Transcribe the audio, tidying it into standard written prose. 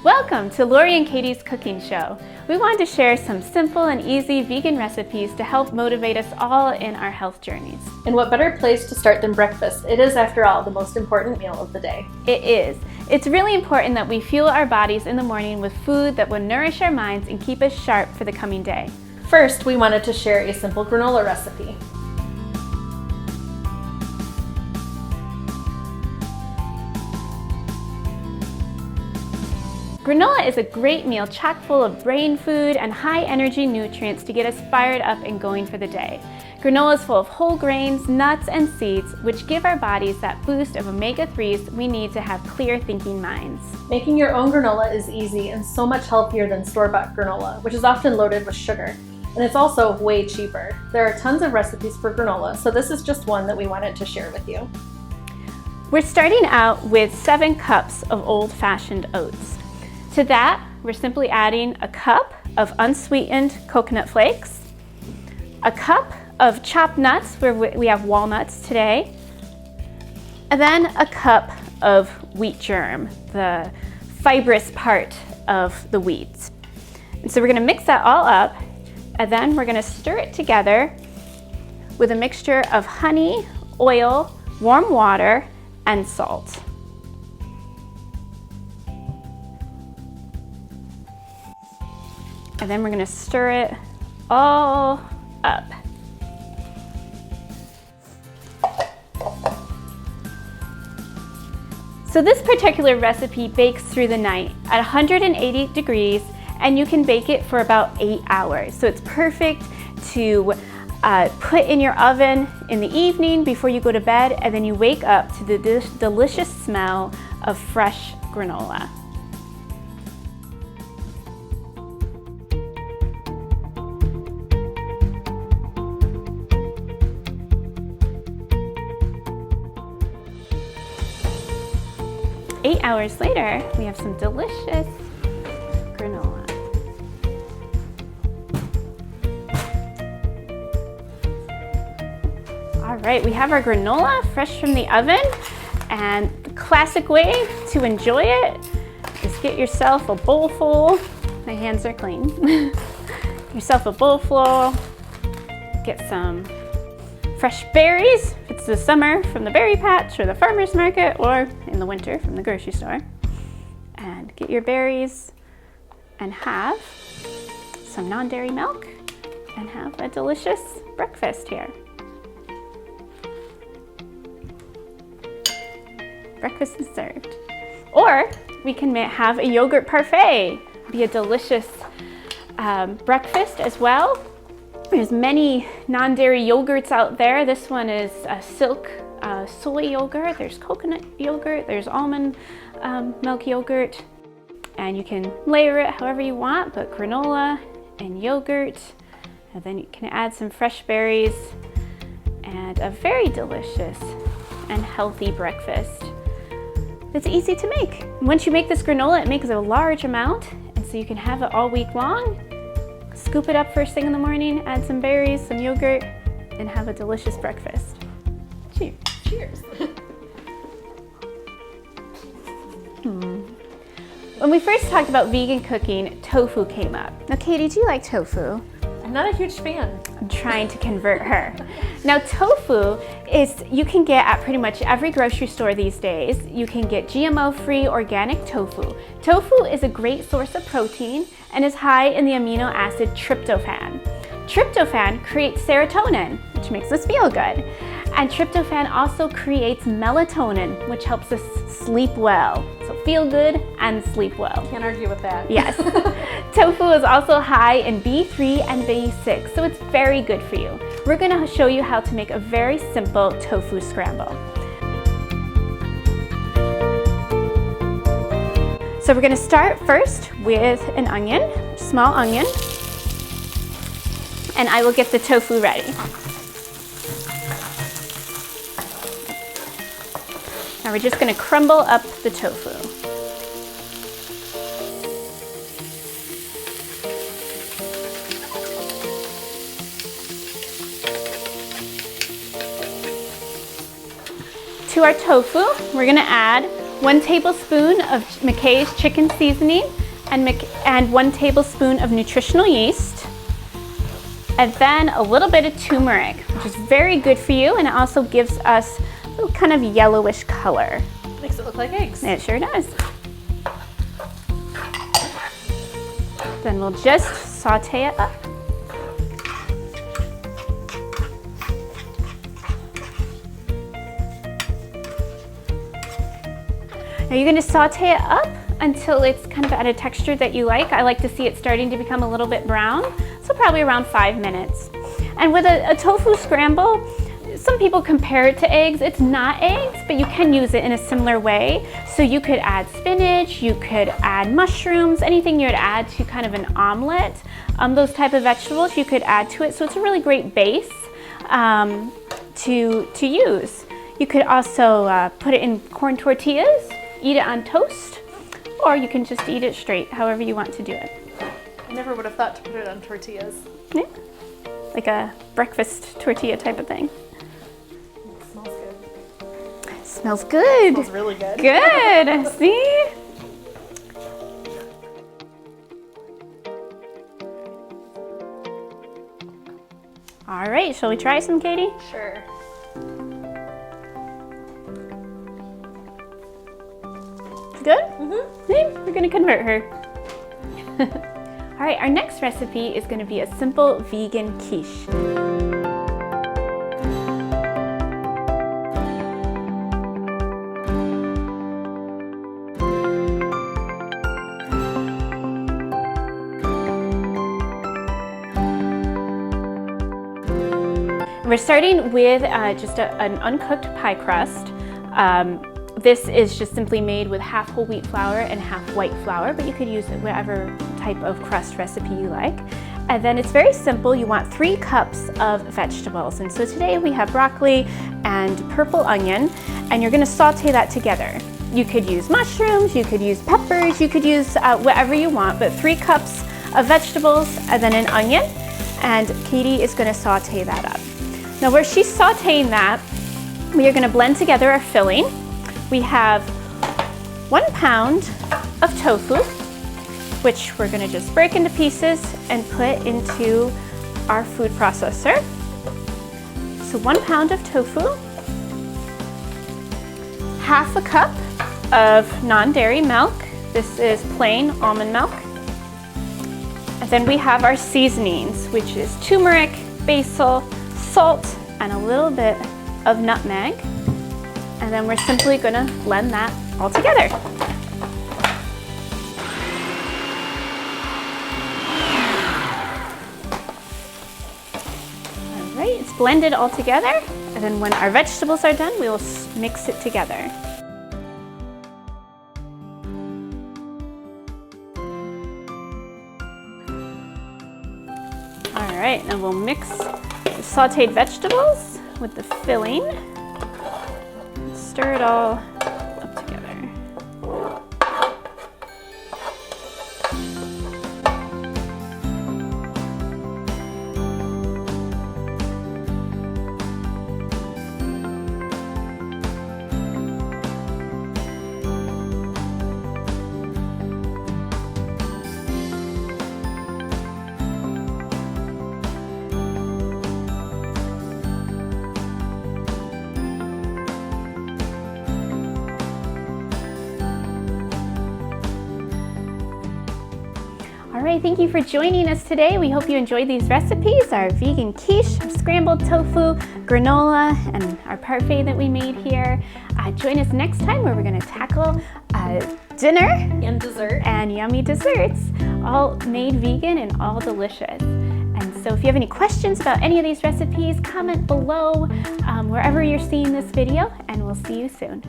Welcome to Lorrie and Katie's cooking show. We wanted to share some simple and easy vegan recipes to help motivate us all in our health journeys. And what better place to start than breakfast? It is, after all, the most important meal of the day. It is. It's really important that we fuel our bodies in the morning with food that will nourish our minds and keep us sharp for the coming day. First, we wanted to share a simple granola recipe. Granola is a great meal chock full of brain food and high energy nutrients to get us fired up and going for the day. Granola is full of whole grains, nuts, and seeds, which give our bodies that boost of omega-3s we need to have clear thinking minds. Making your own granola is easy and so much healthier than store-bought granola, which is often loaded with sugar. And it's also way cheaper. There are tons of recipes for granola, so this is just one that we wanted to share with you. We're starting out with 7 cups of old-fashioned oats. To that, we're simply adding a cup of unsweetened coconut flakes, a cup of chopped nuts, where we have walnuts today, and then a cup of wheat germ, the fibrous part of the wheat. And so we're gonna mix that all up, and then we're gonna stir it together with a mixture of honey, oil, warm water, and salt. And then we're gonna stir it all up. So this particular recipe bakes through the night at 180 degrees, and you can bake it for about 8 hours. So it's perfect to put in your oven in the evening before you go to bed, and then you wake up to the delicious smell of fresh granola. Eight hours later, we have some delicious granola. All right, we have our granola fresh from the oven, and the classic way to enjoy it is get yourself a bowl full. My hands are clean. Get yourself a bowl full, get some fresh berries, if it's the summer from the berry patch or the farmer's market, or in the winter from the grocery store. And get your berries and have some non-dairy milk and have a delicious breakfast here. Breakfast is served. Or we can have a yogurt parfait, be a delicious breakfast as well. There's many non-dairy yogurts out there. This one is silk soy yogurt. There's coconut yogurt. There's almond milk yogurt. And you can layer it however you want, but granola and yogurt. And then you can add some fresh berries and a very delicious and healthy breakfast. It's easy to make. Once you make this granola, it makes a large amount, and so you can have it all week long. Scoop it up first thing in the morning, add some berries, some yogurt, and have a delicious breakfast. Cheers. Cheers. When we first talked about vegan cooking, tofu came up. Now, Katie, do you like tofu? I'm not a huge fan. I'm trying to convert her. Now, tofu you can get at pretty much every grocery store these days. You can get GMO-free organic tofu. Tofu is a great source of protein and is high in the amino acid tryptophan. Tryptophan creates serotonin, which makes us feel good. And tryptophan also creates melatonin, which helps us sleep well. So feel good and sleep well. Can't argue with that. Yes. Tofu is also high in B3 and B6, so it's very good for you. We're gonna show you how to make a very simple tofu scramble. So we're gonna start first with an onion, small onion, and I will get the tofu ready. Now we're just gonna crumble up the tofu. To our tofu, we're gonna add 1 tablespoon of McKay's chicken seasoning and 1 tablespoon of nutritional yeast. And then a little bit of turmeric, which is very good for you, and it also gives us a little kind of yellowish color. Makes it look like eggs. It sure does. Then we'll just saute it up. Now you're going to saute it up until it's kind of at a texture that you like. I like to see it starting to become a little bit brown, so probably around 5 minutes. And with a tofu scramble, some people compare it to eggs. It's not eggs, but you can use it in a similar way. So you could add spinach, you could add mushrooms, anything you would add to kind of an omelet. Those type of vegetables you could add to it. So it's a really great base to use. You could also put it in corn tortillas, eat it on toast, or you can just eat it straight, however you want to do it. I never would have thought to put it on tortillas. Yeah, like a breakfast tortilla type of thing. It smells good. Smells good. It smells really good. Good, see? All right, shall we try some, Katie? Sure. Good? Mm-hmm. See, we're gonna convert her. All right, our next recipe is gonna be a simple vegan quiche. We're starting with just an uncooked pie crust. This is just simply made with half whole wheat flour and half white flour, but you could use whatever type of crust recipe you like. And then it's very simple. You want 3 cups of vegetables. And so today we have broccoli and purple onion, and you're gonna saute that together. You could use mushrooms, you could use peppers, you could use whatever you want, but 3 cups of vegetables and then an onion, and Katie is gonna saute that up. Now where she's sauteing that, we are gonna blend together our filling. We have 1 pound of tofu, which we're gonna just break into pieces and put into our food processor. So 1 pound of tofu, half a cup of non-dairy milk. This is plain almond milk. And then we have our seasonings, which is turmeric, basil, salt, and a little bit of nutmeg. And then we're simply gonna blend that all together. All right, it's blended all together. And then when our vegetables are done, we will mix it together. All right, now we'll mix the sauteed vegetables with the filling. Stir it all up together. All right, thank you for joining us today. We hope you enjoyed these recipes, our vegan quiche, our scrambled tofu, granola, and our parfait that we made here. Join us next time where we're gonna tackle dinner And dessert. and yummy desserts, all made vegan and all delicious. And so if you have any questions about any of these recipes, comment below wherever you're seeing this video, and we'll see you soon.